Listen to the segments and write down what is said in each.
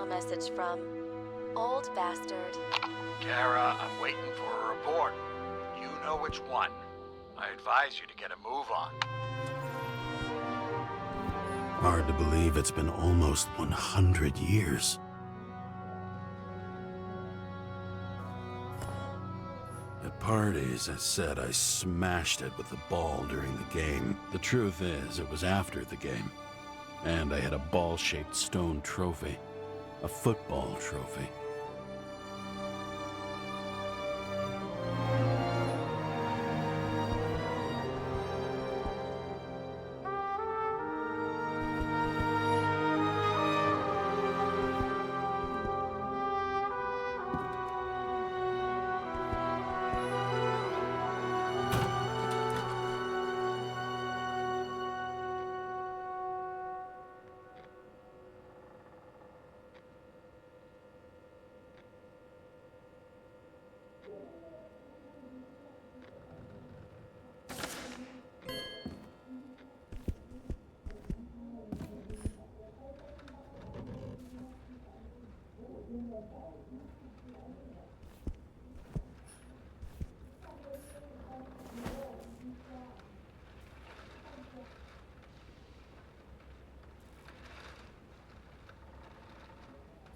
voicemail message from Old Bastard. Kara, I'm waiting for a report. You know which one. I advise you to get a move on. Hard to believe it's been almost 100 years. At parties, I said I smashed it with the ball during the game. The truth is, it was after the game. And I had a ball-shaped stone trophy. A football trophy.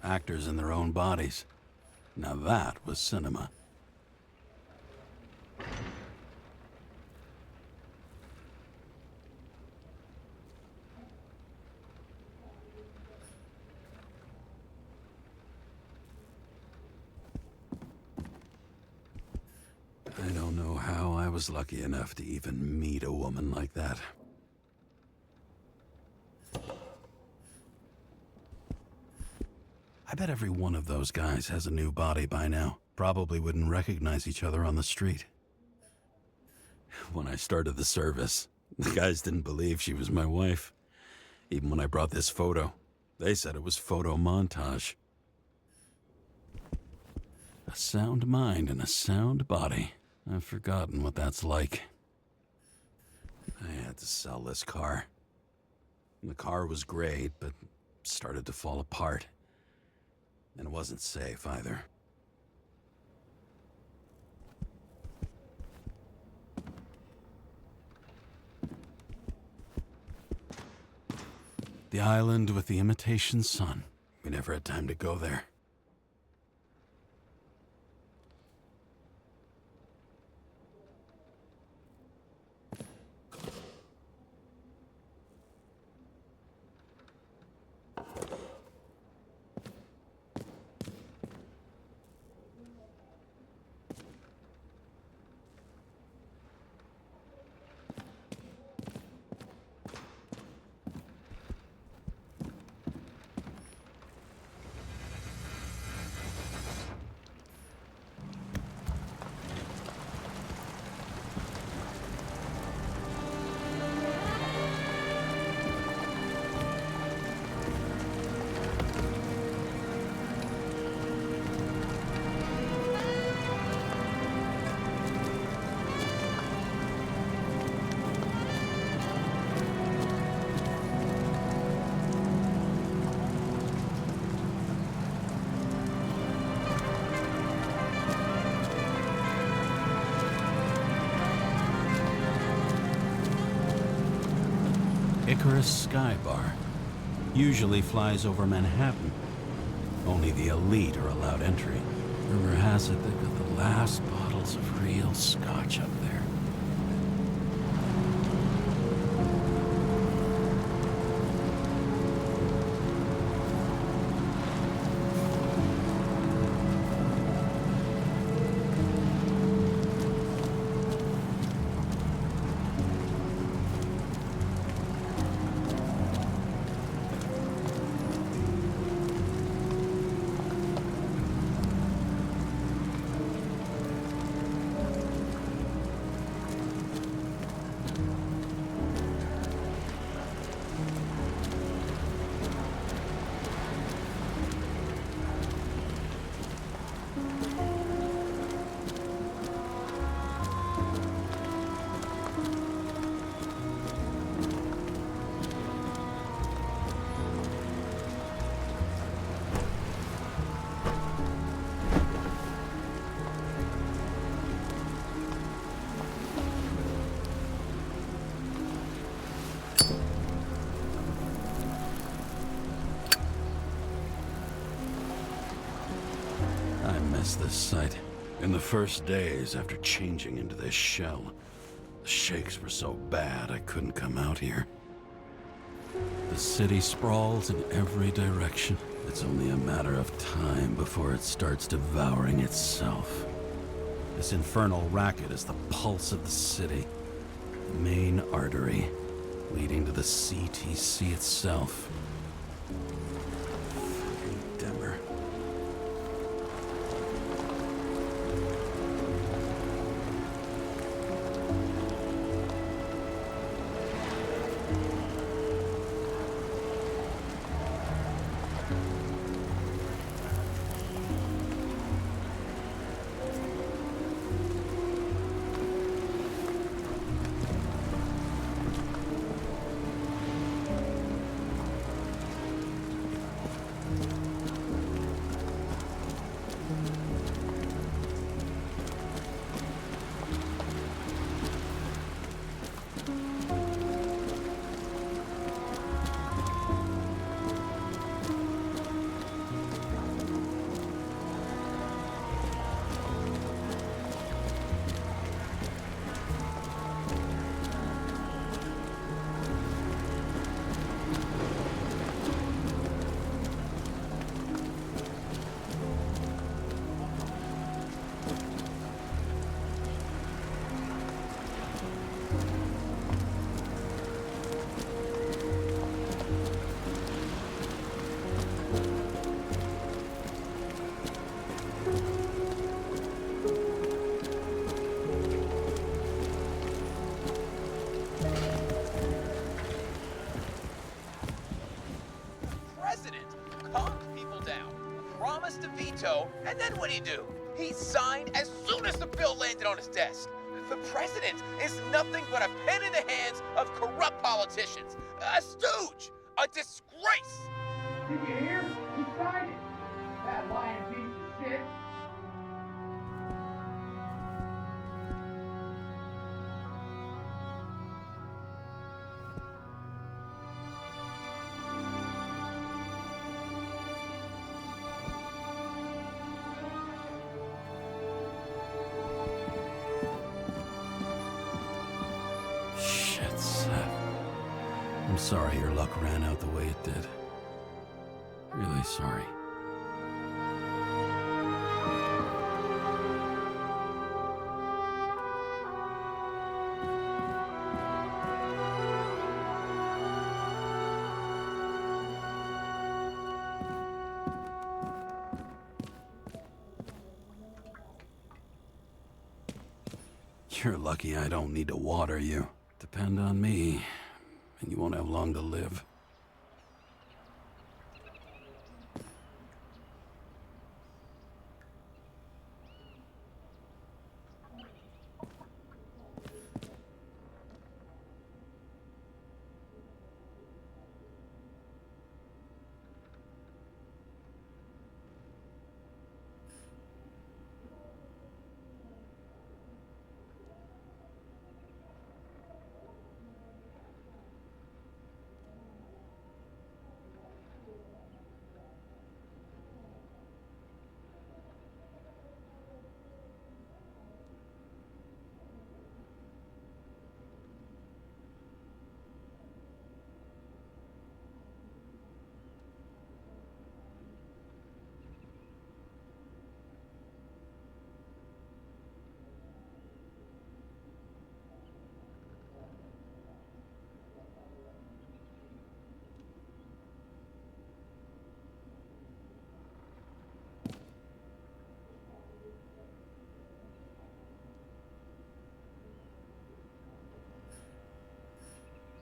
Actors in their own bodies. Now that was cinema. I don't know how I was lucky enough to even meet a woman like that. I bet every one of those guys has a new body by now. Probably wouldn't recognize each other on the street. When I started the service, the guys didn't believe she was my wife. Even when I brought this photo, they said it was photo montage. A sound mind and a sound body. I've forgotten what that's like. I had to sell this car. The car was great, but started to fall apart. And it wasn't safe either. The island with the imitation sun. We never had time to go there. Icarus Sky Bar. Usually flies over Manhattan. Only the elite are allowed entry. Rumor has it they've got the last bottles of real scotch up there. miss this sight. In the first days after changing into this shell, the shakes were so bad I couldn't come out here. The city sprawls in every direction. It's only a matter of time before it starts devouring itself. This infernal racket is the pulse of the city, the main artery leading to the CTC itself. Fucking Denver. And then what'd he do? He signed as soon as the bill landed on his desk. The president is nothing but a pen in the hands of corrupt politicians. A stooge! A disgrace! Did you hear? He signed it. That lying piece of shit. Shit, Seth. I'm sorry your luck ran out the way it did. Really sorry. You're lucky I don't need to water you. Depend on me, and you won't have long to live.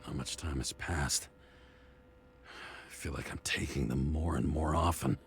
How much time has passed? I feel like I'm taking them more and more often.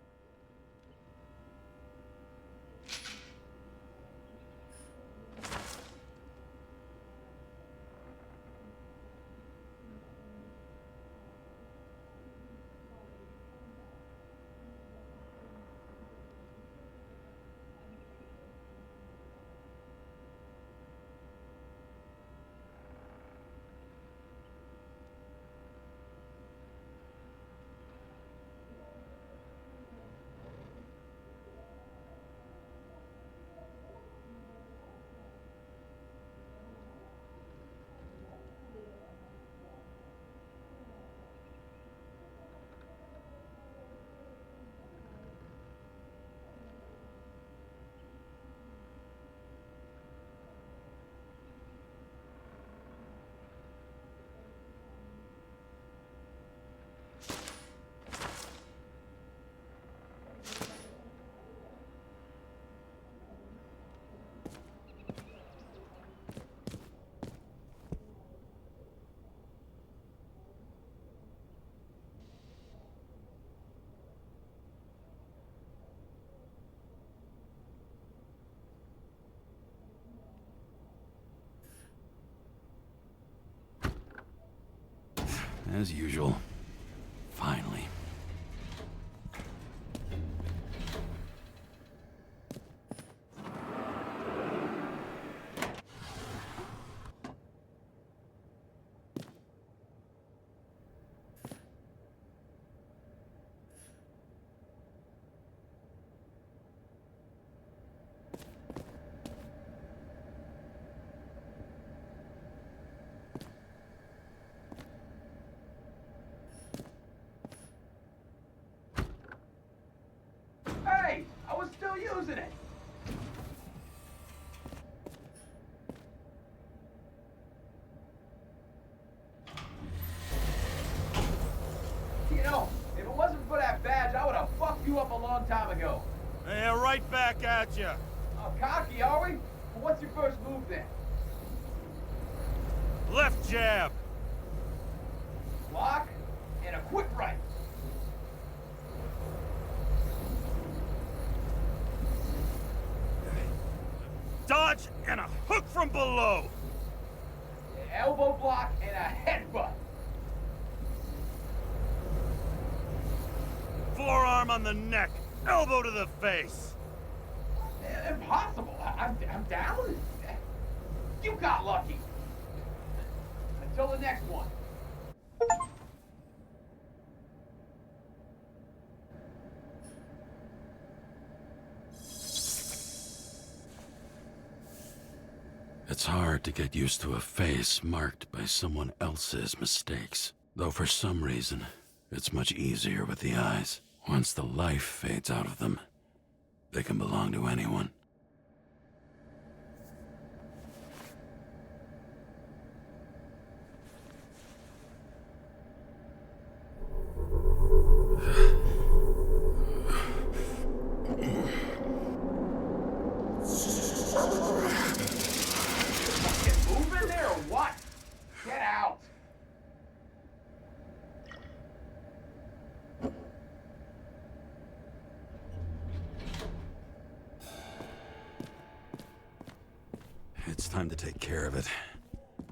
As usual. Finally. Hey, I was still using it. You know, if it wasn't for that badge, I would have fucked you up a long time ago. Yeah, right back at you. Oh, cocky, are we? Well, what's your first move then? Left jab. Block and a quick right. Dodge and a hook from below. Elbow block and a headbutt. Forearm on the neck. Elbow to the face. Impossible. I'm down. You got lucky. Until the next one. It's hard to get used to a face marked by someone else's mistakes. Though for some reason, it's much easier with the eyes. Once the life fades out of them, they can belong to anyone. Get moving there or what? Get out. It's time to take care of it.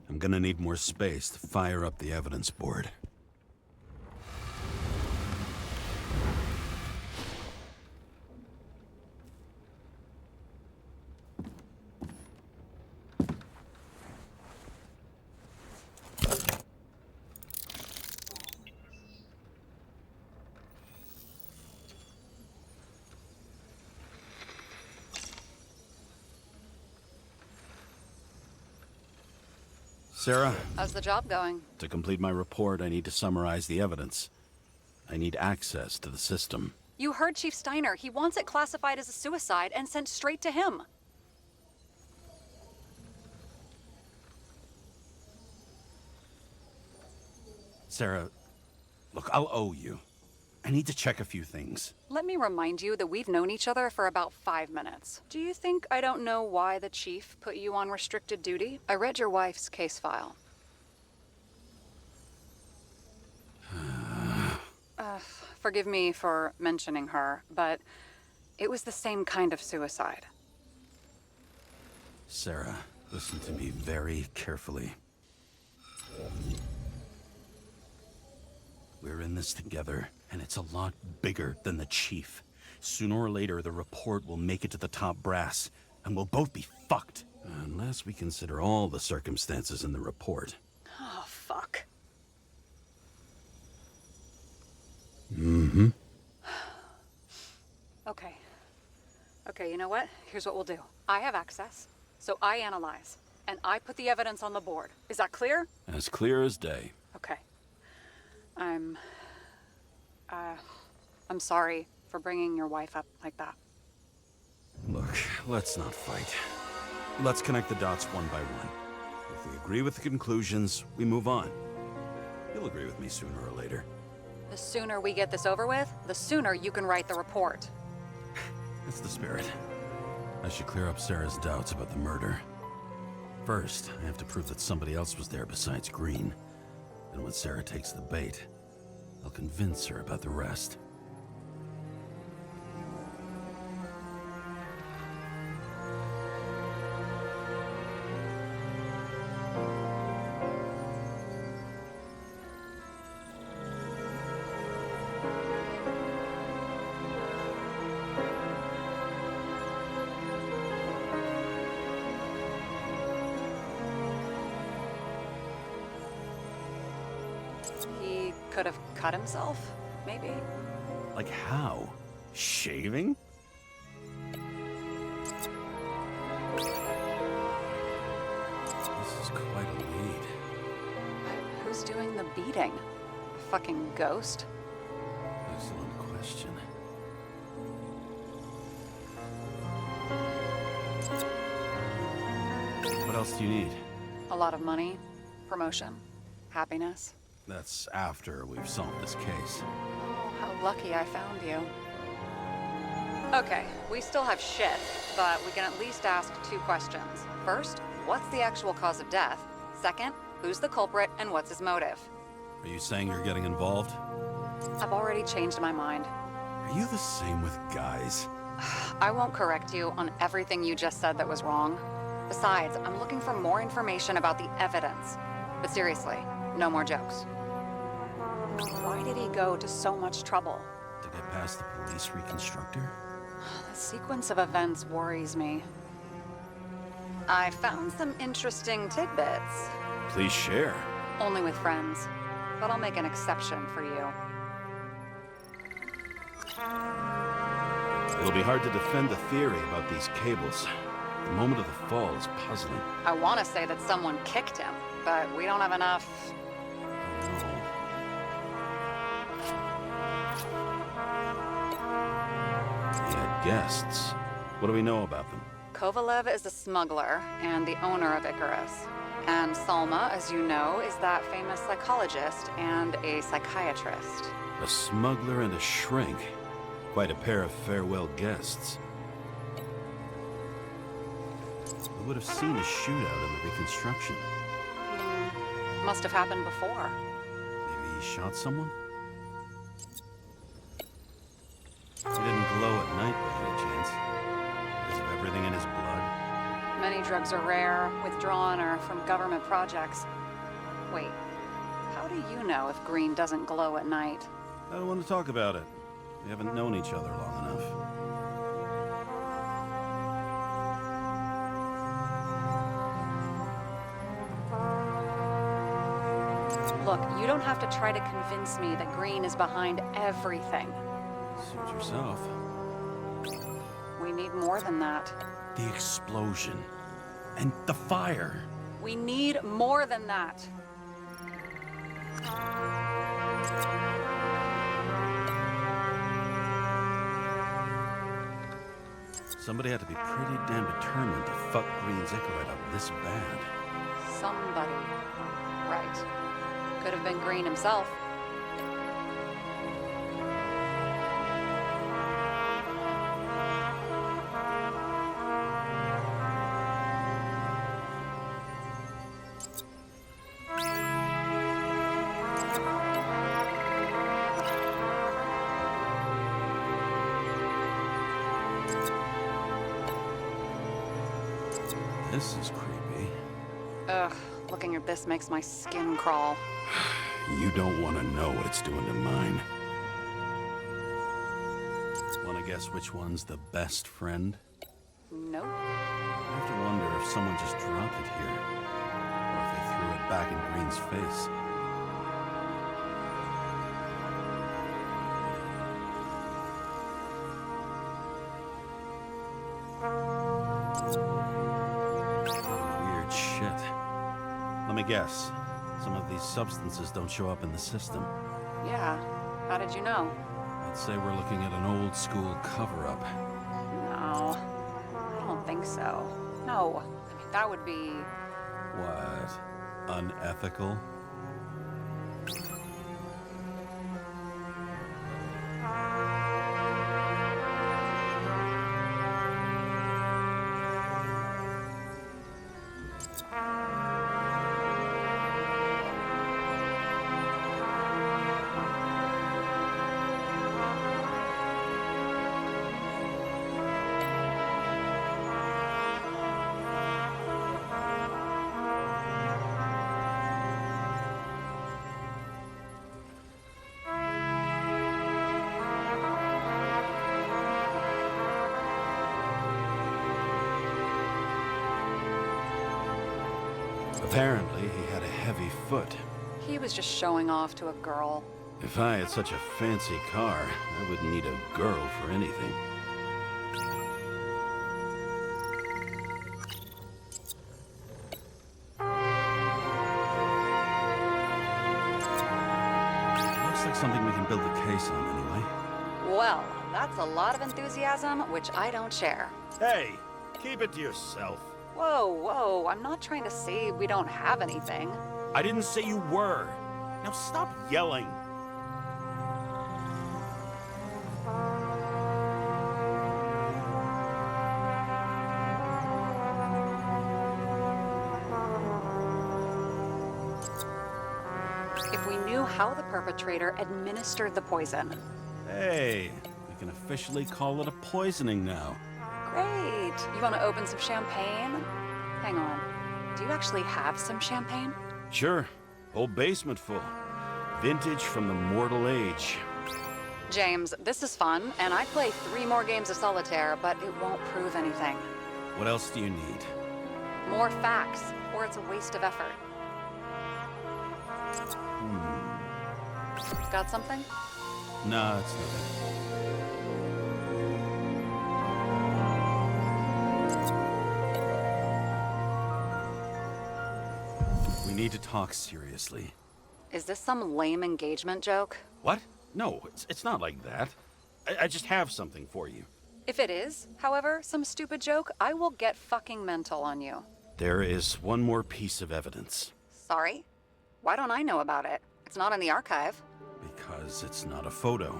I'm gonna need more space to fire up the evidence board. Sarah, How's the job going? to complete my report, I need to summarize the evidence. I need access to the system. You heard Chief Steiner. He wants it classified as a suicide and sent straight to him. Sarah, look, I'll owe you. I need to check a few things. Let me remind you that we've known each other for about 5 minutes. Do you think I don't know why the chief put you on restricted duty? I read your wife's case file. Forgive me for mentioning her, but it was the same kind of suicide. Sarah, listen to me very carefully. We're in this together, and it's a lot bigger than the chief. Sooner or later, the report will make it to the top brass, and we'll both be fucked. Unless we consider all the circumstances in the report. Oh, fuck. Mm-hmm. Okay. Okay, you know what? Here's what we'll do. I have access, so I analyze, and I put the evidence on the board. Is that clear? As clear as day. Okay. I'm sorry for bringing your wife up like that. Look, let's not fight. Let's connect the dots one by one. If we agree with the conclusions, we move on. You'll agree with me sooner or later. The sooner we get this over with, the sooner you can write the report. That's the spirit. I should clear up Sarah's doubts about the murder. First, I have to prove that somebody else was there besides Green. And when Sarah takes the bait, I'll convince her about the rest. He could have cut himself, maybe? Like how? Shaving? This is quite a lead. Who's doing the beating? A fucking ghost? Excellent question. What else do you need? A lot of money, promotion, happiness. That's after we've solved this case. Oh, how lucky I found you. Okay, we still have shit, but we can at least ask 2 questions. First, what's the actual cause of death? Second, who's the culprit and what's his motive? Are you saying you're getting involved? I've already changed my mind. Are you the same with guys? I won't correct you on everything you just said that was wrong. Besides, I'm looking for more information about the evidence. But seriously, no more jokes. Why did he go to so much trouble? To get past the police reconstructor? The sequence of events worries me. I found some interesting tidbits. Please share. Only with friends. But I'll make an exception for you. It'll be hard to defend the theory about these cables. The moment of the fall is puzzling. I want to say that someone kicked him, but we don't have enough. He had guests. What do we know about them? Kovalev is a smuggler and the owner of Icarus. And Salma, as you know, is that famous psychologist and a psychiatrist. A smuggler and a shrink. Quite a pair of farewell guests. We would have seen a shootout in the reconstruction. Must have happened before. Maybe he shot someone? He didn't glow at night by any chance. Because of everything in his blood. Many drugs are rare, withdrawn, or from government projects. Wait, how do you know if green doesn't glow at night? I don't want to talk about it. We haven't known each other long enough. Look, you don't have to try to convince me that green is behind everything. Suit yourself. We need more than that. The explosion. And the fire. We need more than that. Somebody had to be pretty damn determined to fuck Green's Icarus up this bad. Somebody. Right. Could have been Green himself. This is creepy. Ugh, looking at this makes my skin crawl. You don't want to know what it's doing to mine. Want to guess which one's the best friend? Nope. I have to wonder if someone just dropped it here. Or if they threw it back in Green's face. Weird shit. Let me guess. Some of these substances don't show up in the system. Yeah. How did you know? I'd say we're looking at an old school cover-up. No. I don't think so. No. I mean, that would be... What? Unethical? Apparently, he had a heavy foot. He was just showing off to a girl. If I had such a fancy car, I wouldn't need a girl for anything. Looks like something we can build a case on anyway. Well, that's a lot of enthusiasm, which I don't share. Hey, keep it to yourself. Whoa, whoa, I'm not trying to say we don't have anything. I didn't say you were. Now stop yelling. If we knew how the perpetrator administered the poison. Hey, we can officially call it a poisoning now. Great. You want to open some champagne? Hang on. Do you actually have some champagne? Sure, whole basement full. Vintage from the mortal age. James, this is fun, and I'd play 3 more games of solitaire, but it won't prove anything. What else do you need? More facts, or it's a waste of effort. Got something? Nah, it's nothing. We need to talk seriously. Is this some lame engagement joke? What? No, it's not like that. I just have something for you. If it is, however, some stupid joke, I will get fucking mental on you. There is one more piece of evidence. Sorry? Why don't I know about it? It's not in the archive. Because it's not a photo.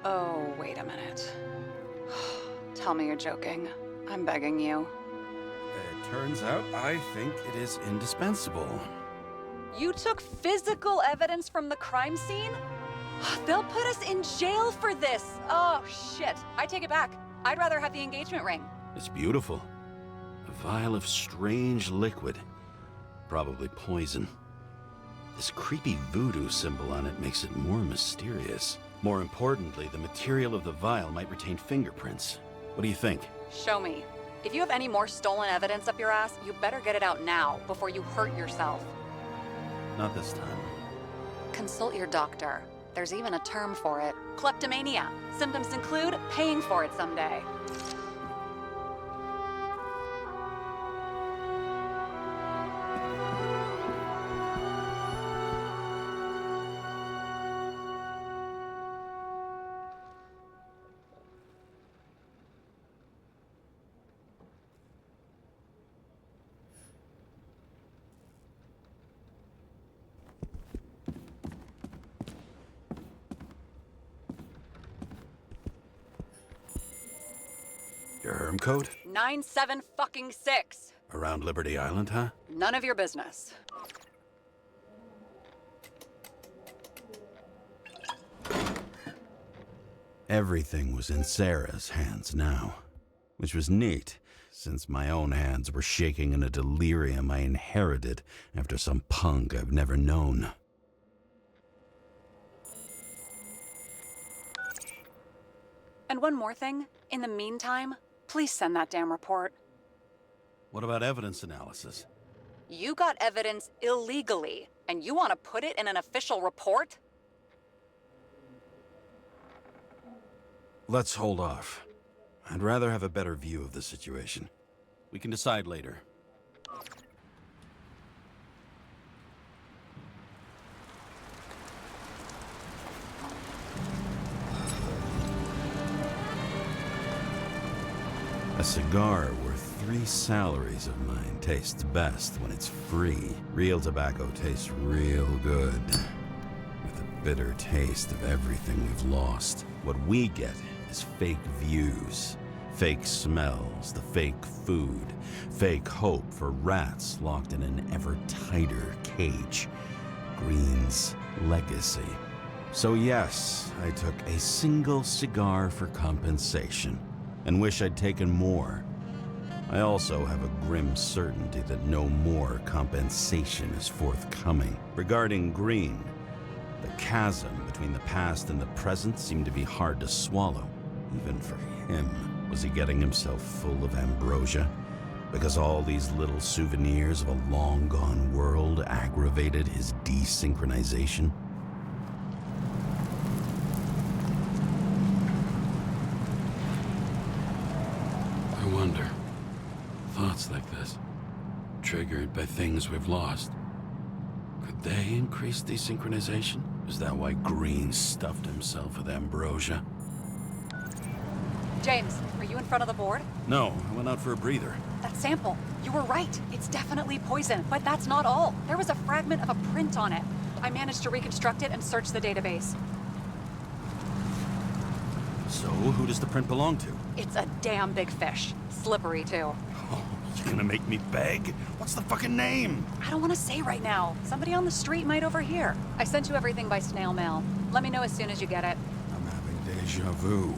Oh, wait a minute. Tell me you're joking. I'm begging you. It turns out I think it is indispensable. You took physical evidence from the crime scene? They'll put us in jail for this. Oh, shit. I take it back. I'd rather have the engagement ring. It's beautiful. A vial of strange liquid. Probably poison. This creepy voodoo symbol on it makes it more mysterious. More importantly, the material of the vial might retain fingerprints. What do you think? Show me. If you have any more stolen evidence up your ass, you better get it out now before you hurt yourself. Not this time. Consult your doctor. There's even a term for it. Kleptomania. Symptoms include paying for it someday. Your Herm code? 97-fucking-6. Around Liberty Island, huh? None of your business. Everything was in Sarah's hands now, which was neat, since my own hands were shaking in a delirium I inherited after some punk I've never known. And one more thing. In the meantime, please send that damn report. What about evidence analysis? You got evidence illegally, and you want to put it in an official report? Let's hold off. I'd rather have a better view of the situation. We can decide later. A cigar worth 3 salaries of mine tastes best when it's free. Real tobacco tastes real good. With the bitter taste of everything we've lost. What we get is fake views, fake smells, the fake food, fake hope for rats locked in an ever tighter cage. Green's legacy. So yes, I took a single cigar for compensation, and wish I'd taken more. I also have a grim certainty that no more compensation is forthcoming. Regarding Green, the chasm between the past and the present seemed to be hard to swallow, even for him. Was he getting himself full of ambrosia? Because all these little souvenirs of a long-gone world aggravated his desynchronization? I wonder, thoughts like this, triggered by things we've lost, could they increase desynchronization? Is that why Green stuffed himself with ambrosia? James, are you in front of the board? No, I went out for a breather. That sample. You were right. It's definitely poison, but that's not all. There was a fragment of a print on it. I managed to reconstruct it and search the database. So, who does the print belong to? It's a damn big fish. Slippery, too. Oh, you gonna make me beg? What's the fucking name? I don't want to say right now. Somebody on the street might overhear. I sent you everything by snail mail. Let me know as soon as you get it. I'm having deja vu.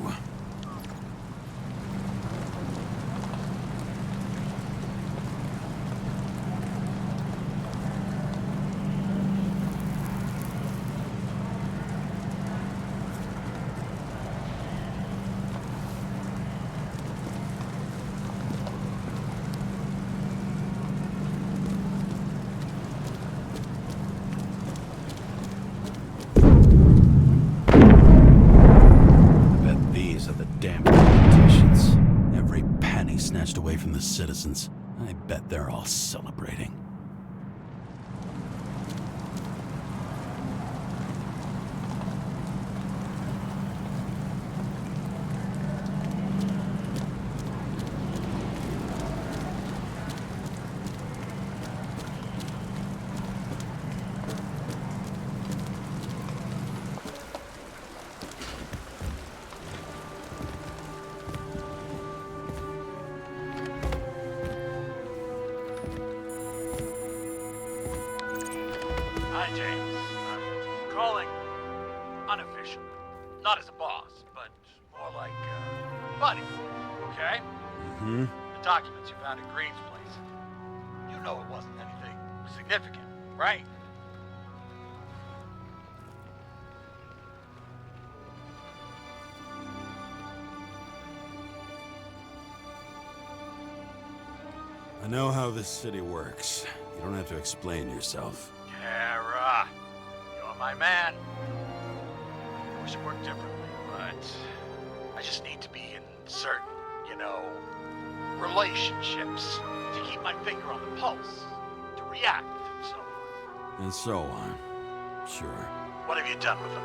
Away from the citizens. I bet they're all celebrating. Hi, James. I'm calling unofficially. Not as a boss, but more like buddy. Okay? Hmm? The documents you found at Green's place. You know it wasn't anything significant, right? I know how this city works. You don't have to explain yourself. Kara, you're my man. I wish it worked differently, but I just need to be in certain, relationships to keep my finger on the pulse, to react, and so on. And so on. Sure. What have you done with them?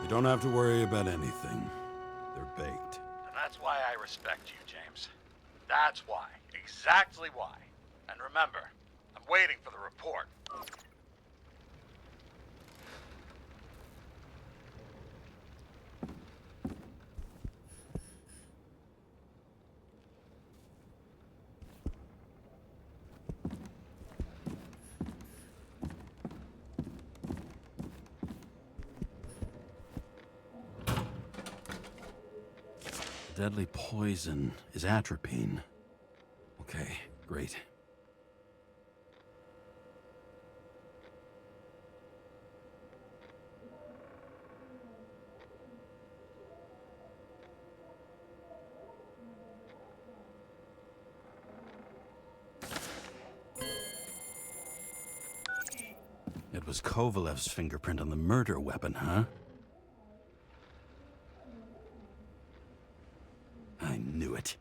You don't have to worry about anything. They're baked. And that's why I respect you, James. That's why. Exactly why. And remember, I'm waiting for the report. Deadly poison is atropine. Okay, great. It was Kovalev's fingerprint on the murder weapon, huh? I knew it.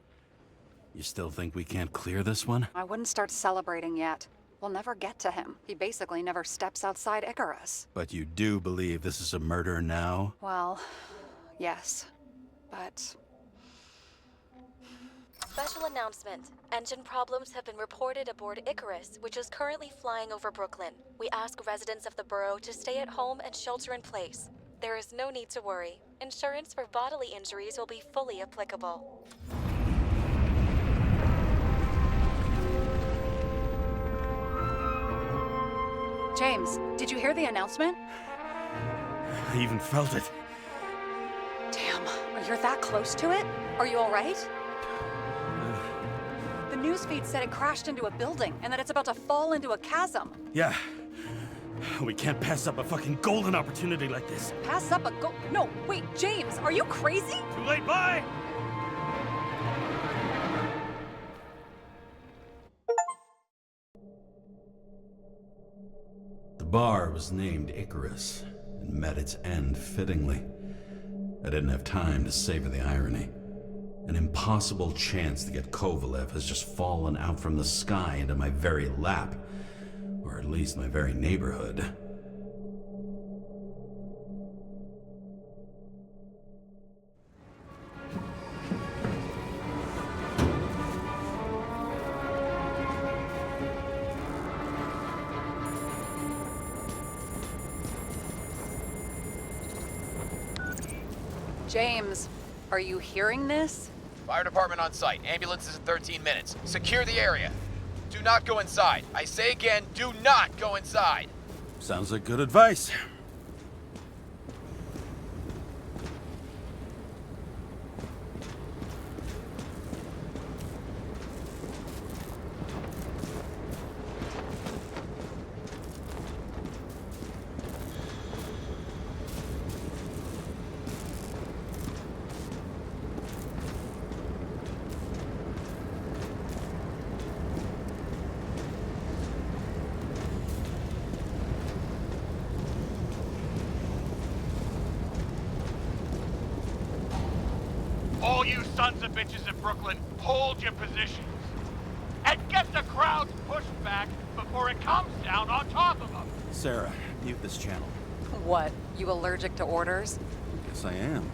You still think we can't clear this one? I wouldn't start celebrating yet. We'll never get to him. He basically never steps outside Icarus. But you do believe this is a murder now? Well, yes. But Special announcement. Engine problems have been reported aboard Icarus, which is currently flying over Brooklyn. We ask residents of the borough to stay at home and shelter in place. There is no need to worry. Insurance for bodily injuries will be fully applicable. James, did you hear the announcement? I even felt it. Damn, you're that close to it? Are you all right? The newsfeed said it crashed into a building and that it's about to fall into a chasm. Yeah. We can't pass up a fucking golden opportunity like this. Pass up a No, wait, James, are you crazy? Too late, bye! bar was named Icarus and met its end fittingly. I didn't have time to savor the irony. An impossible chance to get Kovalev has just fallen out from the sky into my very lap, or at least my very neighborhood. James, are you hearing this? Fire department on site. Ambulances in 13 minutes. Secure the area. Do not go inside. I say again, do not go inside. Sounds like good advice. All you sons of bitches in Brooklyn, hold your positions. And get the crowds pushed back before it comes down on top of them. Sarah, mute this channel. What, you allergic to orders? Yes, I am.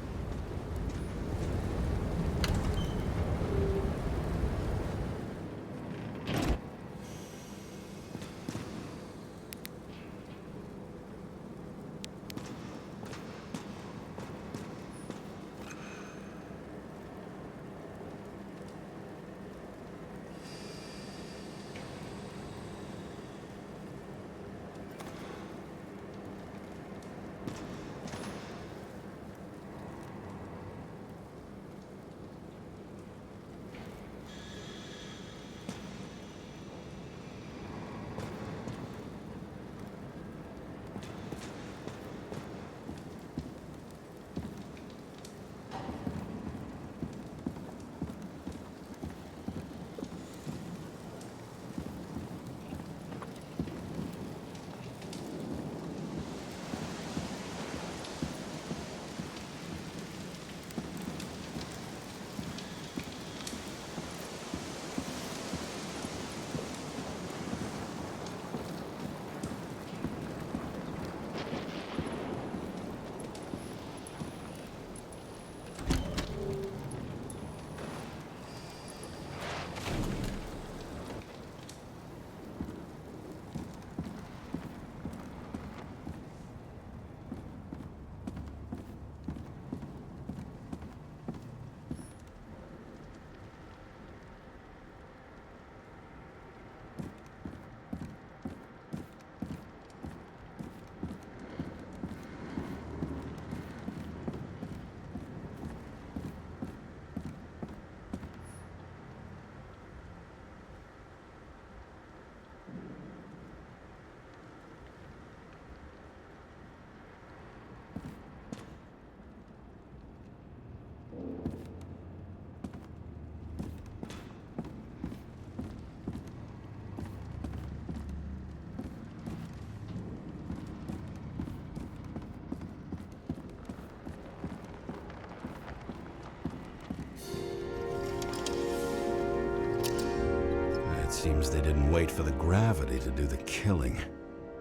Seems they didn't wait for the gravity to do the killing.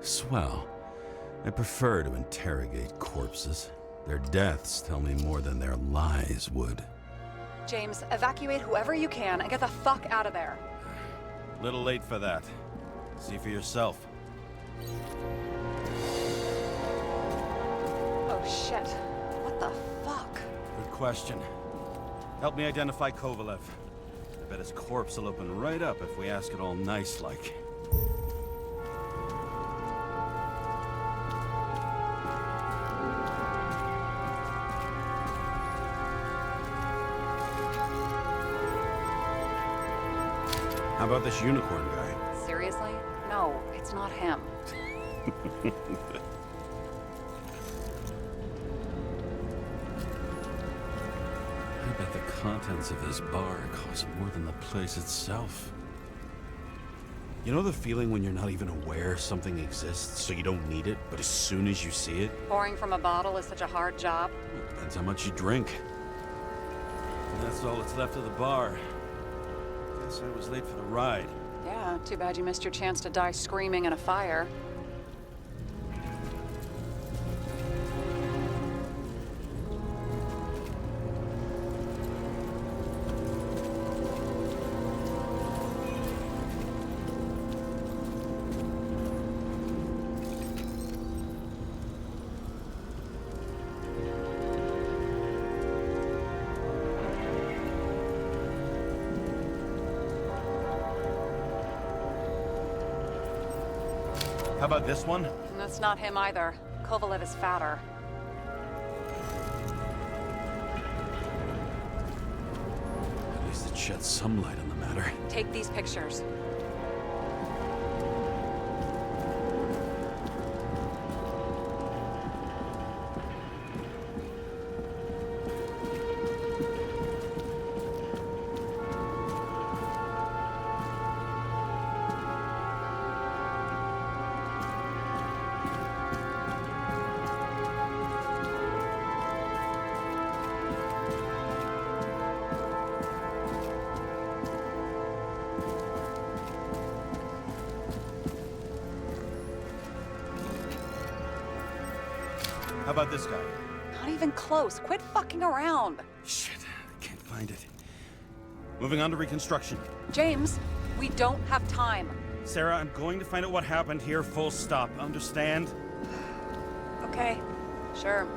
Swell. I prefer to interrogate corpses. Their deaths tell me more than their lies would. James, evacuate whoever you can and get the fuck out of there. Little late for that. See for yourself. Oh shit. What the fuck? Good question. Help me identify Kovalev. I bet his corpse will open right up if we ask it all nice-like. How about this unicorn guy? Seriously? No, it's not him. I bet the contents of this bar cost more than the place itself. You know the feeling when you're not even aware something exists, so you don't need it, but as soon as you see it? Pouring from a bottle is such a hard job. Depends how much you drink. And that's all that's left of the bar. Guess I was late for the ride. Yeah, too bad you missed your chance to die screaming in a fire. How about this one? That's not him either. Kovalev is fatter. At least it sheds some light on the matter. Take these pictures. How about this guy? Not even close. Quit fucking around. Shit, I can't find it. Moving on to reconstruction. James, we don't have time. Sarah, I'm going to find out what happened here, full stop. Understand? Okay, sure.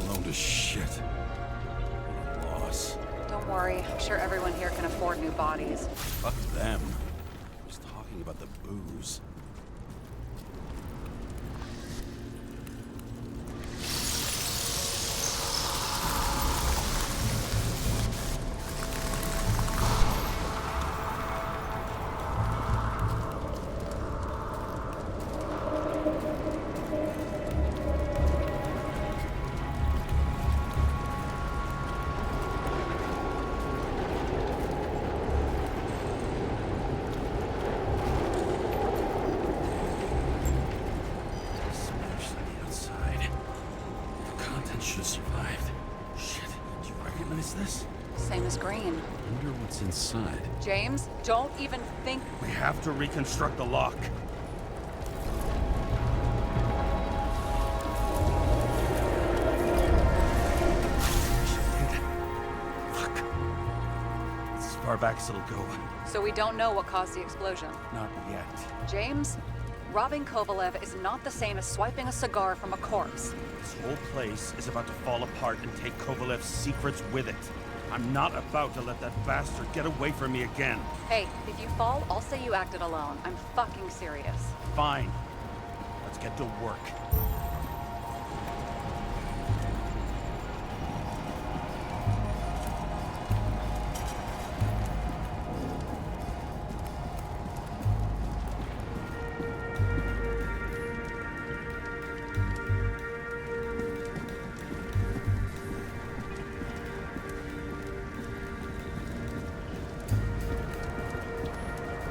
Blown to shit. What a loss. Don't worry, I'm sure everyone here can afford new bodies. Fuck them. I was talking about the booze. Smashed on the outside. The contents should have survived. Shit, do you recognize this? Same as Green. Wonder what's inside. James, don't even think. We have to reconstruct the lock. Shit. Fuck. It's as far back as it'll go. So we don't know what caused the explosion. Not yet. James, robbing Kovalev is not the same as swiping a cigar from a corpse. This whole place is about to fall apart and take Kovalev's secrets with it. I'm not about to let that bastard get away from me again. Hey, if you fall, I'll say you acted alone. I'm fucking serious. Fine. Let's get to work.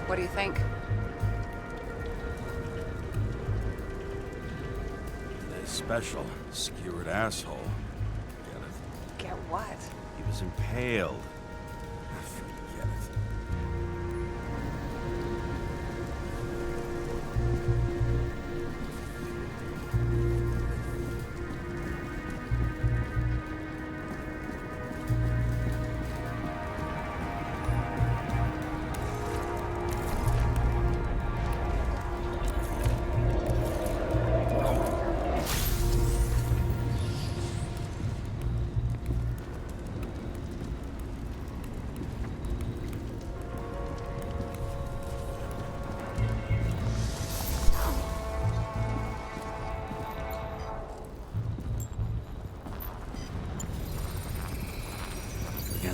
What do you think? Today's special. Skewered asshole. Get it? Get what? He was impaled. Forget it.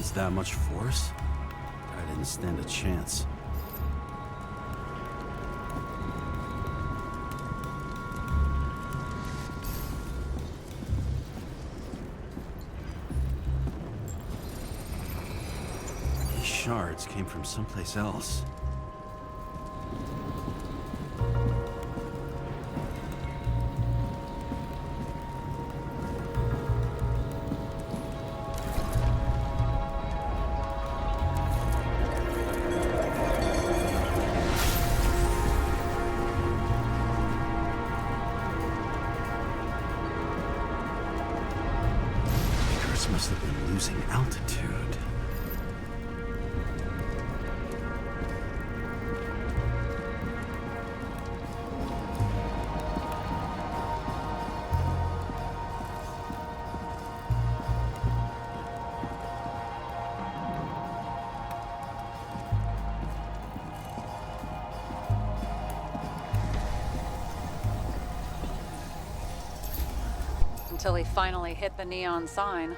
against that much force? I didn't stand a chance. These shards came from someplace else. Must have been losing altitude. Until he finally hit the neon sign.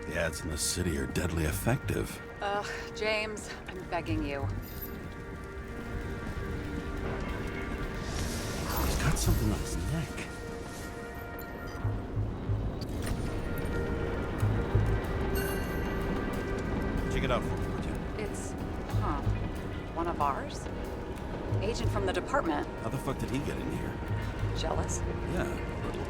The ads in the city are deadly effective. Ugh, James, I'm begging you. Oh, he's got something on his neck. Check it out for me, would you? It's, one of ours? Agent from the department. How the fuck did he get in here? Jealous? Yeah, a little.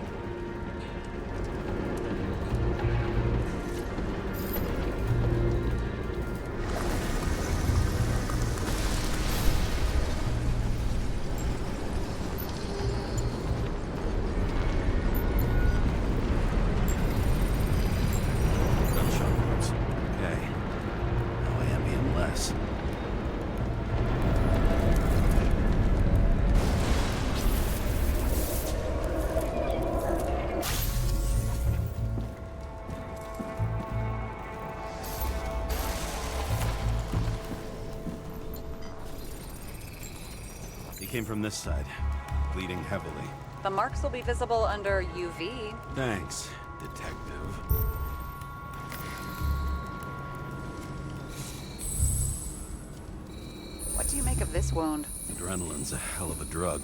Came from this side, bleeding heavily. The marks will be visible under UV. Thanks, detective. What do you make of this wound? Adrenaline's a hell of a drug.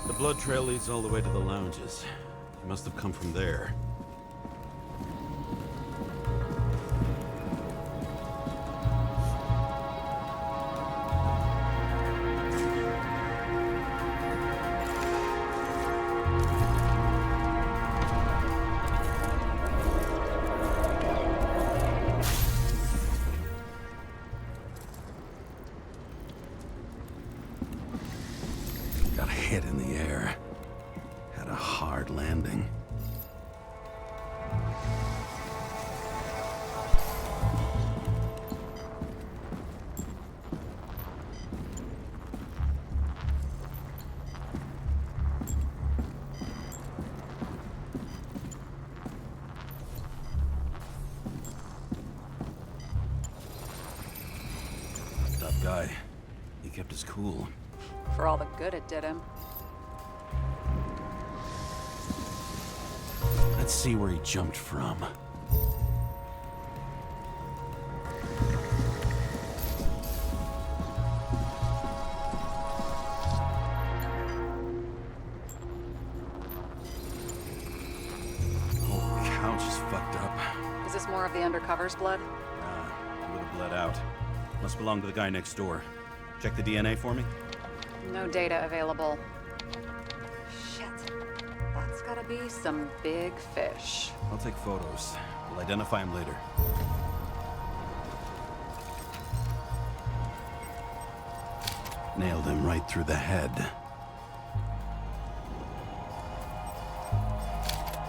The blood trail leads all the way to the lounges. He must have come from there. Got hit in the air. Had a hard landing. Tough guy. He kept his cool. For all the good it did him. Let's see where he jumped from. The whole couch is fucked up. Is this more of the undercover's blood? It would have bled out. Must belong to the guy next door. Check the DNA for me? No data available. Shit. That's gotta be some big fish. I'll take photos. We'll identify him later. Nailed him right through the head.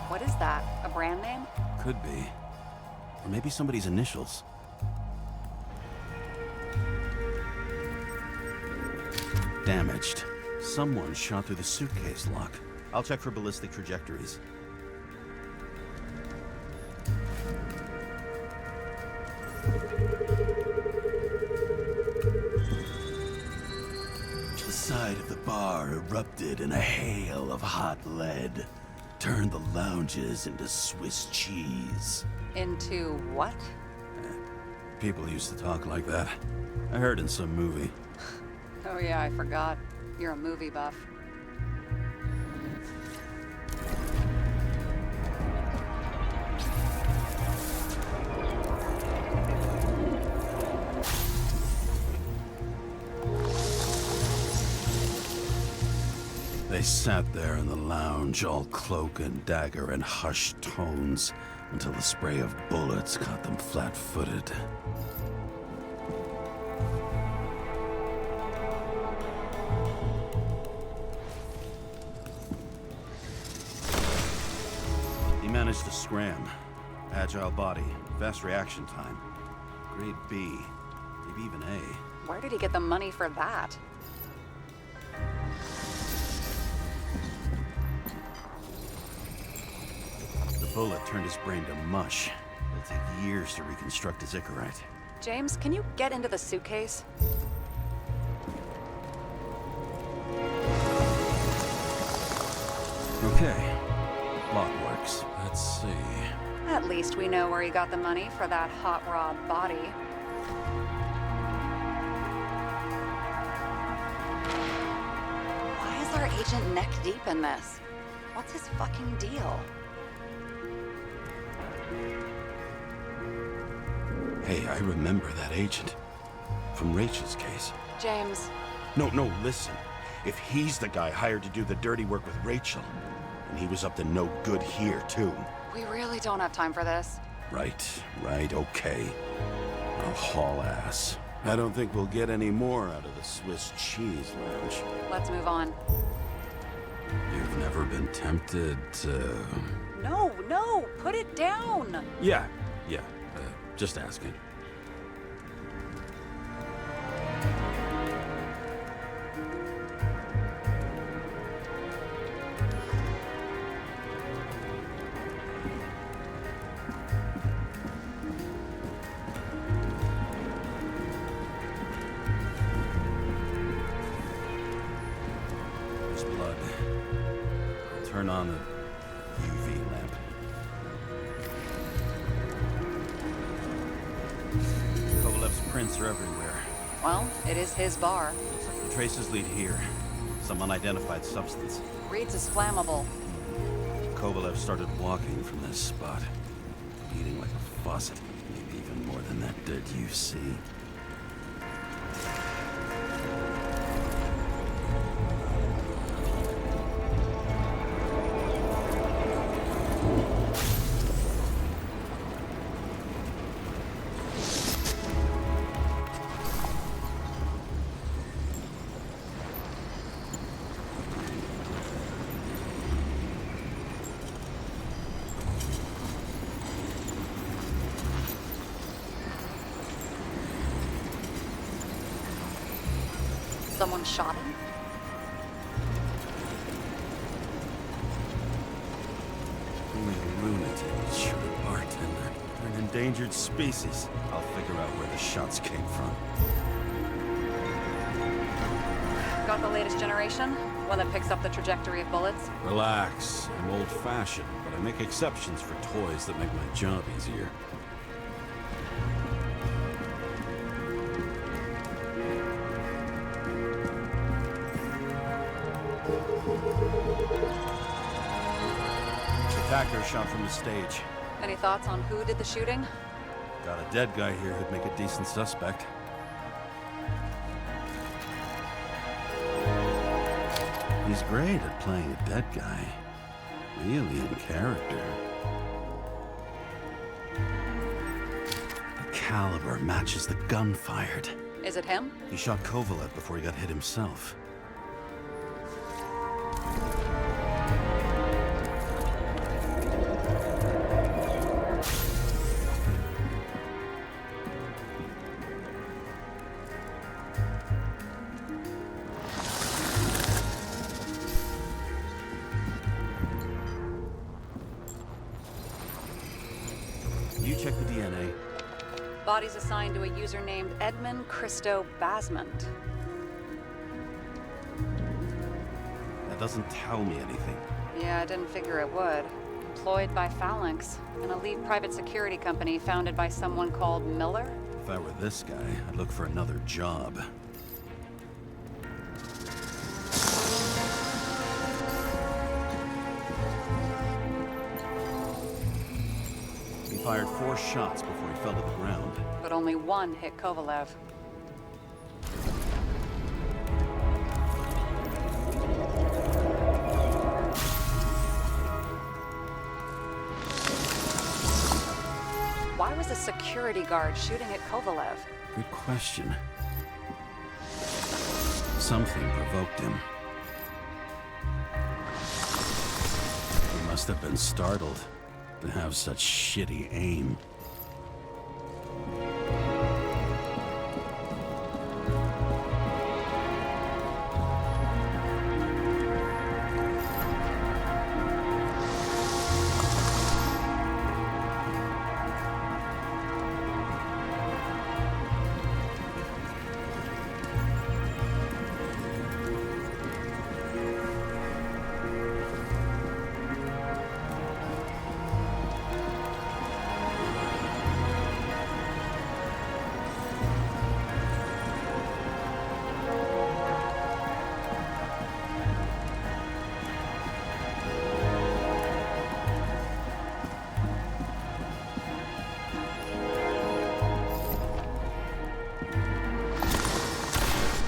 What is that? A brand name? Could be. Or maybe somebody's initials. Damaged. Someone shot through the suitcase lock. I'll check for ballistic trajectories. The side of the bar erupted in a hail of hot lead. Turn the lounges into Swiss cheese. Into what? People used to talk like that. I heard in some movie. Oh yeah, I forgot. You're a movie buff. They sat there in the lounge, all cloak and dagger and hushed tones, until the spray of bullets caught them flat-footed. He managed to scram. Agile body, fast reaction time. Grade B, maybe even A. Where did he get the money for that? The bullet turned his brain to mush. It'll take years to reconstruct his Icarite. James, can you get into the suitcase? Okay. Lock works. Let's see. At least we know where he got the money for that hot rod body. Why is our agent neck deep in this? What's his fucking deal? Hey, I remember that agent. From Rachel's case. James, No, listen. If he's the guy hired to do the dirty work with Rachel, and he was up to no good here, too. we really don't have time for this. Right, okay. I'll haul ass. I don't think we'll get any more out of the Swiss cheese lounge. Let's move on. You've never been tempted to... No, put it down! Yeah, just asking. There's blood. I'll turn on the UV lamp. Kovalev's prints are everywhere. Well, it is his bar. Looks like the traces lead here. Some unidentified substance. Reads is flammable. Kovalev started walking from this spot. Eating like a faucet. Maybe even more than that dirt you see. Someone shot him? Only a lunatic would shoot a bartender. They're an endangered species. I'll figure out where the shots came from. Got the latest generation? One that picks up the trajectory of bullets? Relax. I'm old-fashioned, but I make exceptions for toys that make my job easier. Attacker shot from the stage. Any thoughts on who did the shooting? Got a dead guy here who'd make a decent suspect. He's great at playing a dead guy. Really in character. The caliber matches the gun fired. Is it him? He shot Kovalev before he got hit himself. You check the DNA. Body's assigned to a user named Edmund Christo Basment. That doesn't tell me anything. Yeah, I didn't figure it would. Employed by Phalanx, an elite private security company founded by someone called Miller? If I were this guy, I'd look for another job. He fired 4 shots before he fell to the ground. But only one hit Kovalev. Why was a security guard shooting at Kovalev? Good question. Something provoked him. He must have been startled to have such shitty aim.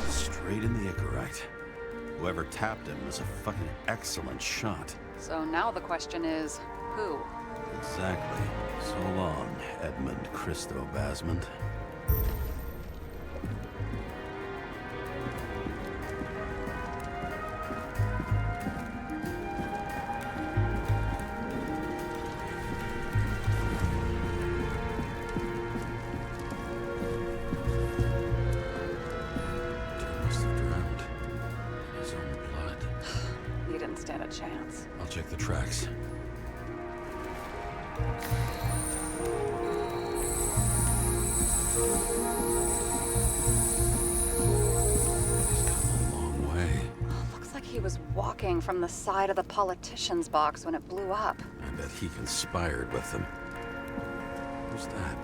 Straight in the Icarite. Whoever tapped him was a fucking excellent shot. So now the question is, who? Exactly. So long, Edmund Christo Basment. Must have drowned in his own blood. He didn't stand a chance. I'll check the tracks. He's come a long way. Looks like he was walking from the side of the politician's box when it blew up. I bet he conspired with them. Who's that?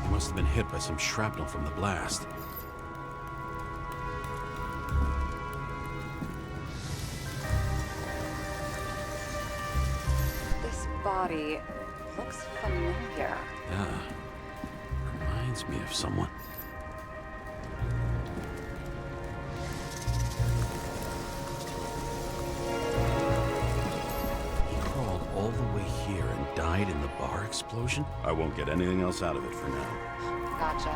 He must have been hit by some shrapnel from the blast. This body looks familiar. Yeah. Reminds me of someone. He crawled all the way here and died in the bar explosion? I won't get anything else out of it for now. Gotcha. I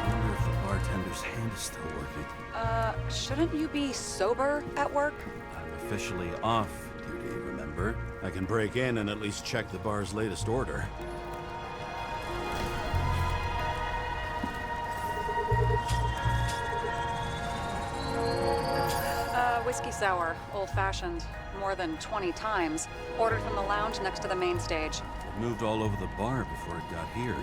wonder if the bartender's hand is still working. Shouldn't you be sober at work? I'm officially off duty, remember? I can break in and at least check the bar's latest order. Whiskey sour, old-fashioned, more than 20 times. Ordered from the lounge next to the main stage. It moved all over the bar before it got here.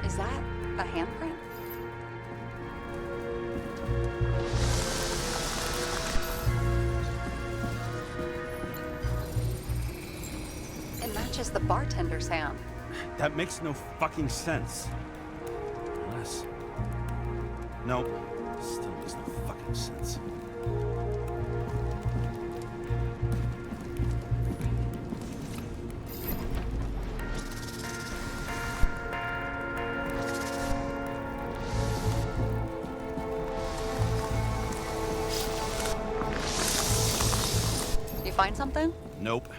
Is that a handprint? It matches the bartender's hand. That makes no fucking sense. Unless... No. Still makes no fucking sense. Find something? Nope.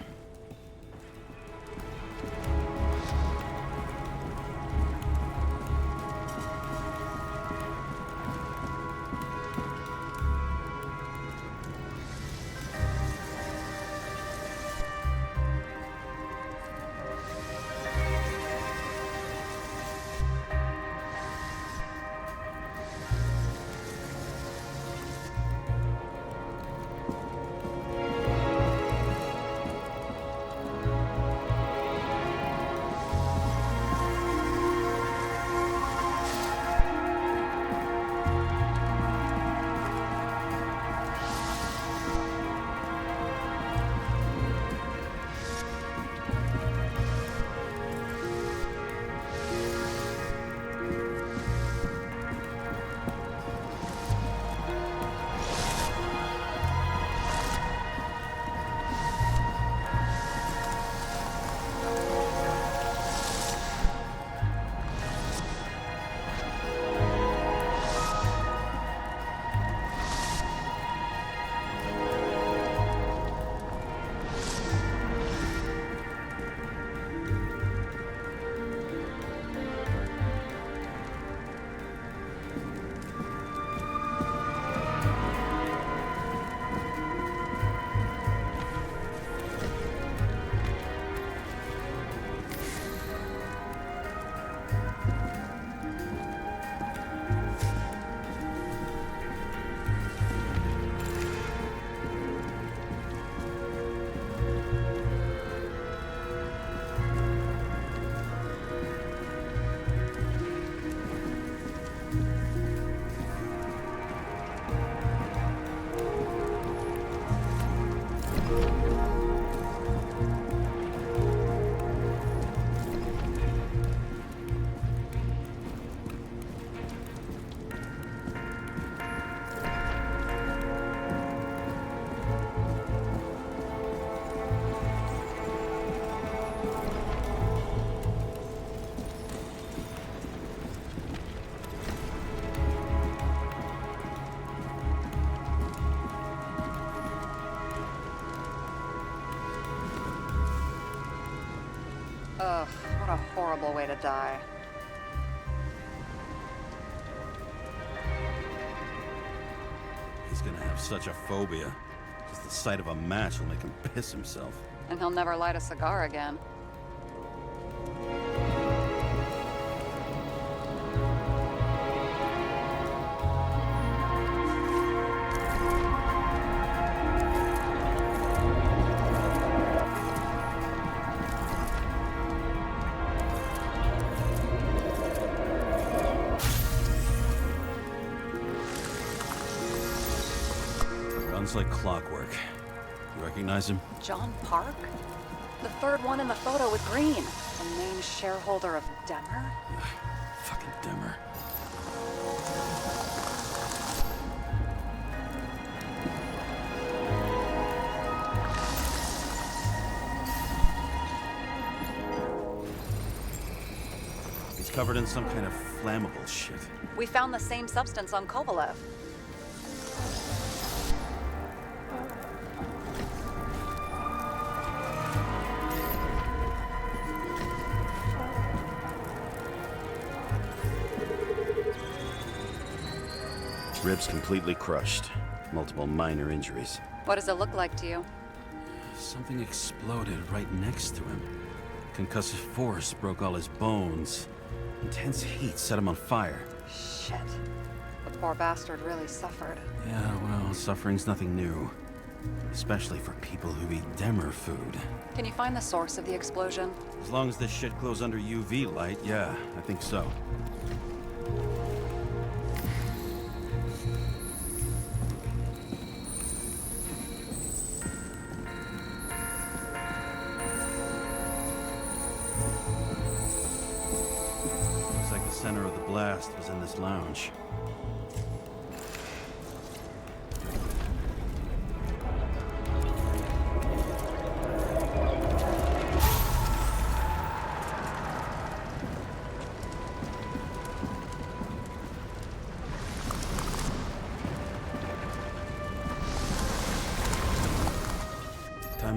Ugh, what a horrible way to die. He's gonna have such a phobia. Just the sight of a match will make him piss himself. And he'll never light a cigar again. Runs like clockwork. You recognize him? John Park? The third one in the photo with Green. The main shareholder of Demmer? Fucking Demmer. He's covered in some kind of flammable shit. We found the same substance on Kovalev. Ribs completely crushed. Multiple minor injuries. What does it look like to you? Something exploded right next to him. Concussive force broke all his bones. Intense heat set him on fire. Shit. The poor bastard really suffered. Yeah, well, suffering's nothing new. Especially for people who eat Demmer food. Can you find the source of the explosion? As long as this shit glows under UV light, yeah, I think so. Looks like the center of the blast was in this lounge.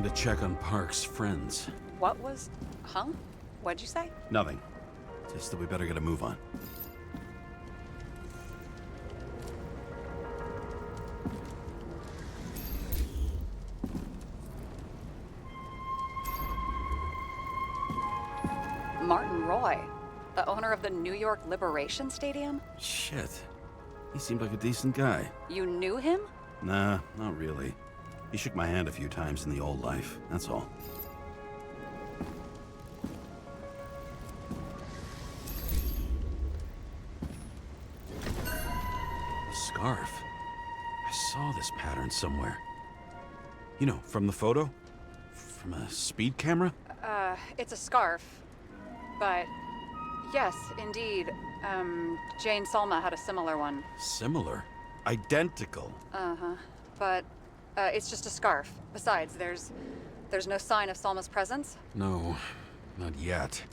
to check on Park's friends. What was... Huh? What'd you say? Nothing. Just that we better get a move on. Martin Roy, the owner of the New York Liberation Stadium? Shit. He seemed like a decent guy. You knew him? Nah, not really. He shook my hand a few times in the old life, that's all. A scarf. I saw this pattern somewhere. You know, from the photo? From a speed camera? It's a scarf. But, yes, indeed. Jane Salma had a similar one. Similar? Identical? Uh-huh. But, it's just a scarf. Besides, there's no sign of Salma's presence. No, not yet.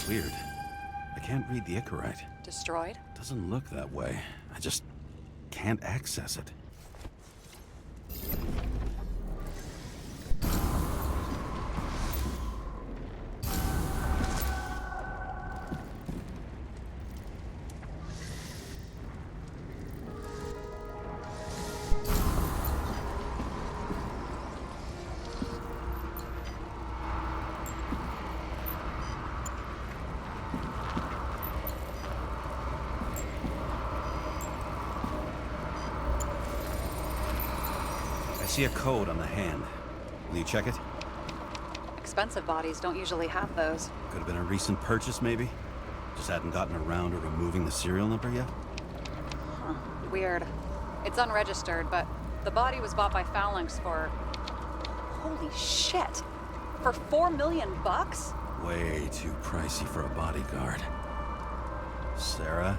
Weird. I can't read the Icarite. Destroyed? Doesn't look that way. I just can't access it. I see a code on the hand. Will you check it? Expensive bodies don't usually have those. Could have been a recent purchase, maybe? Just hadn't gotten around to removing the serial number yet? Huh. Weird. It's unregistered, but the body was bought by Phalanx for... Holy shit! For $4 million bucks? Way too pricey for a bodyguard. Sarah,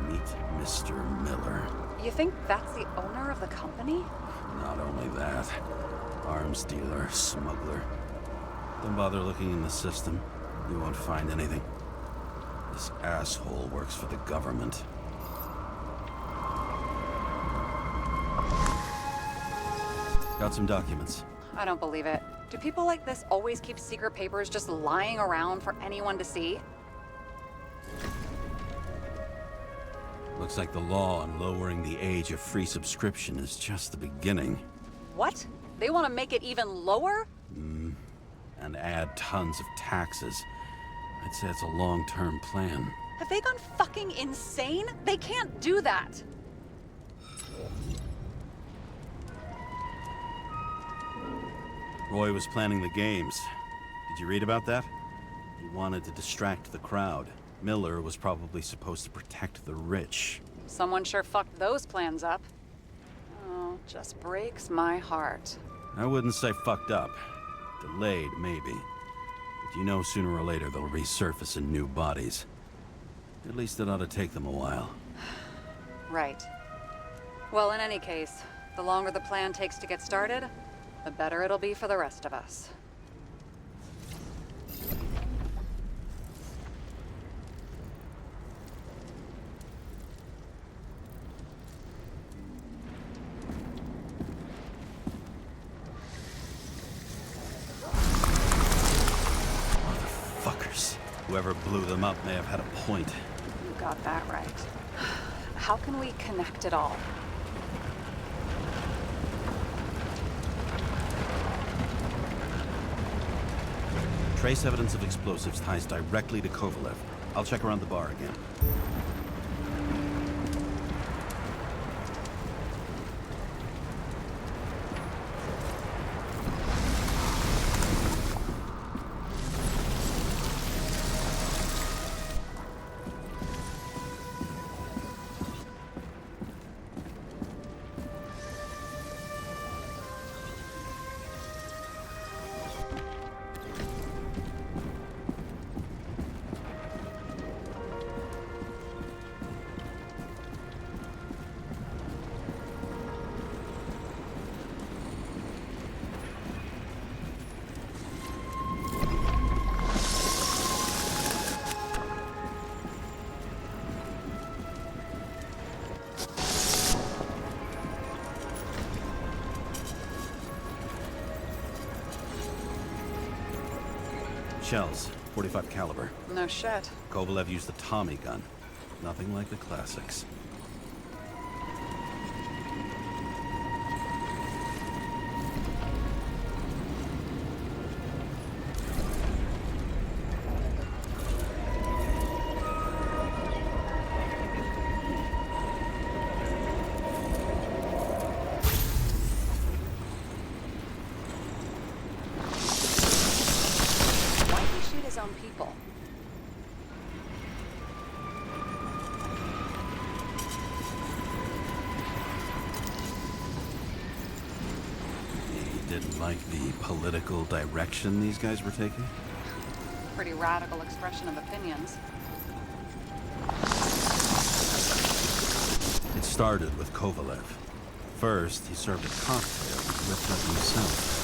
meet Mr. Miller. You think that's the owner of the company? Not only that, arms dealer, smuggler. Don't bother looking in the system. You won't find anything. This asshole works for the government. Got some documents. I don't believe it. Do people like this always keep secret papers just lying around for anyone to see? Looks like the law on lowering the age of free subscription is just the beginning. What? They want to make it even lower? And add tons of taxes. I'd say it's a long-term plan. Have they gone fucking insane? They can't do that! Roy was planning the games. Did you read about that? He wanted to distract the crowd. Miller was probably supposed to protect the rich. Someone sure fucked those plans up. Oh, just breaks my heart. I wouldn't say fucked up. Delayed, maybe. But you know sooner or later they'll resurface in new bodies. At least it ought to take them a while. Right. Well, in any case, the longer the plan takes to get started, the better it'll be for the rest of us. Motherfuckers. Whoever blew them up may have had a point. You got that right. How can we connect it all? Trace evidence of explosives ties directly to Kovalev. I'll check around the bar again. shells, 45 caliber. No shit. Kovalev used the Tommy gun. Nothing like the classics. Why'd he shoot his own people? He didn't like the political direction these guys were taking? Pretty radical expression of opinions. It started with Kovalev. First, he served a cocktail and whipped up himself.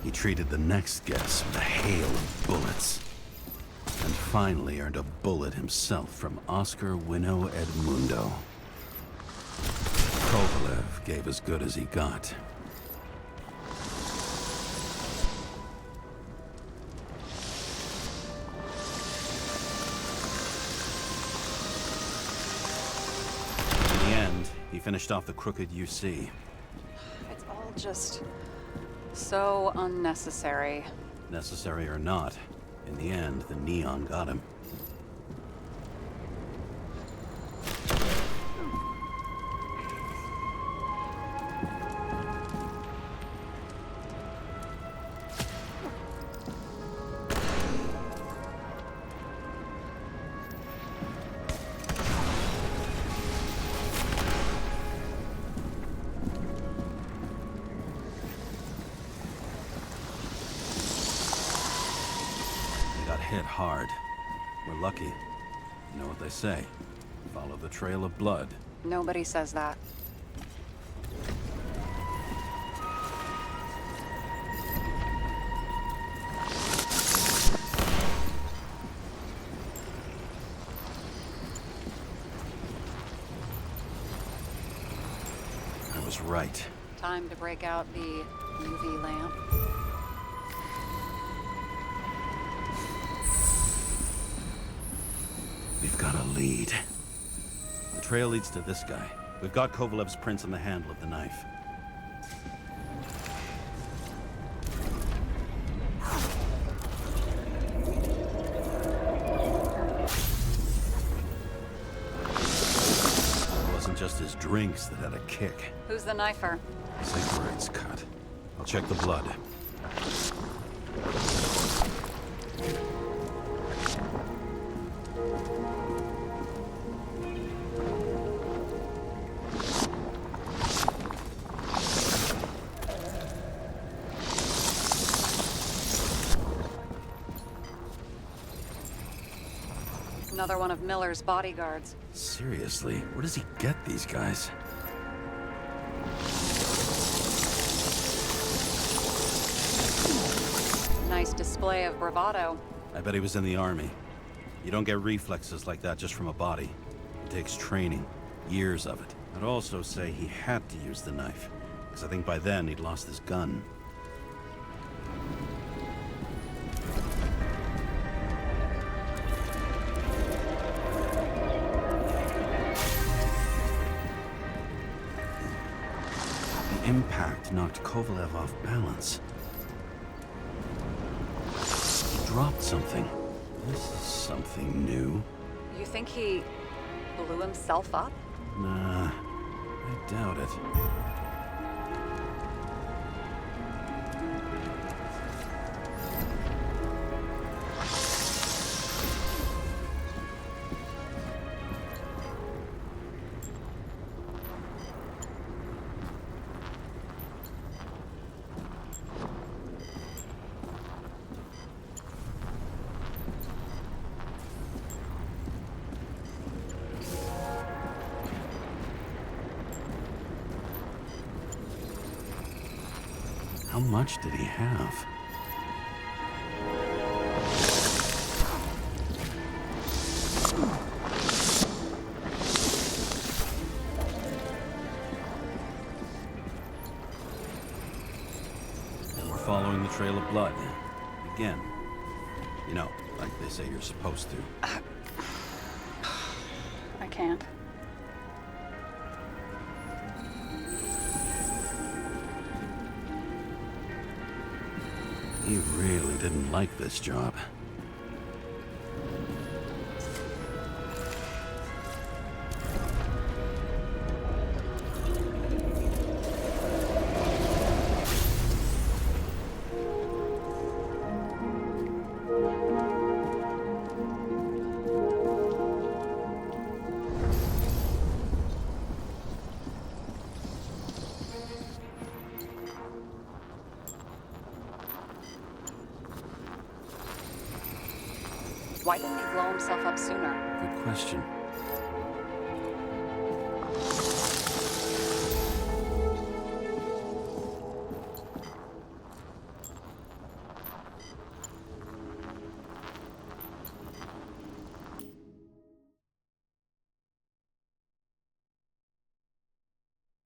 He treated the next guest with a hail of bullets. And finally earned a bullet himself from Oscar Winnow Edmundo. Kovalev gave as good as he got. In the end, he finished off the crooked UC. It's all just so unnecessary. Necessary or not, in the end, the neon got him. Hit hard. We're lucky. You know what they say. Follow the trail of blood. Nobody says that. I was right. Time to break out the UV lamp. We've got a lead. The trail leads to this guy. We've got Kovalev's prints on the handle of the knife. It wasn't just his drinks that had a kick. Who's the knifer? Cigarettes cut. I'll check the blood. Another one of Miller's bodyguards. Seriously, where does he get these guys? Nice display of bravado. I bet he was in the army. You don't get reflexes like that just from a body. It takes training, years of it. I'd also say he had to use the knife, because I think by then he'd lost his gun. The impact knocked Kovalev off balance. He dropped something. This is something new. You think he blew himself up? Nah, I doubt it. How much did he have? And we're following the trail of blood. Again. You know, like they say you're supposed to. I can't. He really didn't like this job. Why didn't he blow himself up sooner? Good question.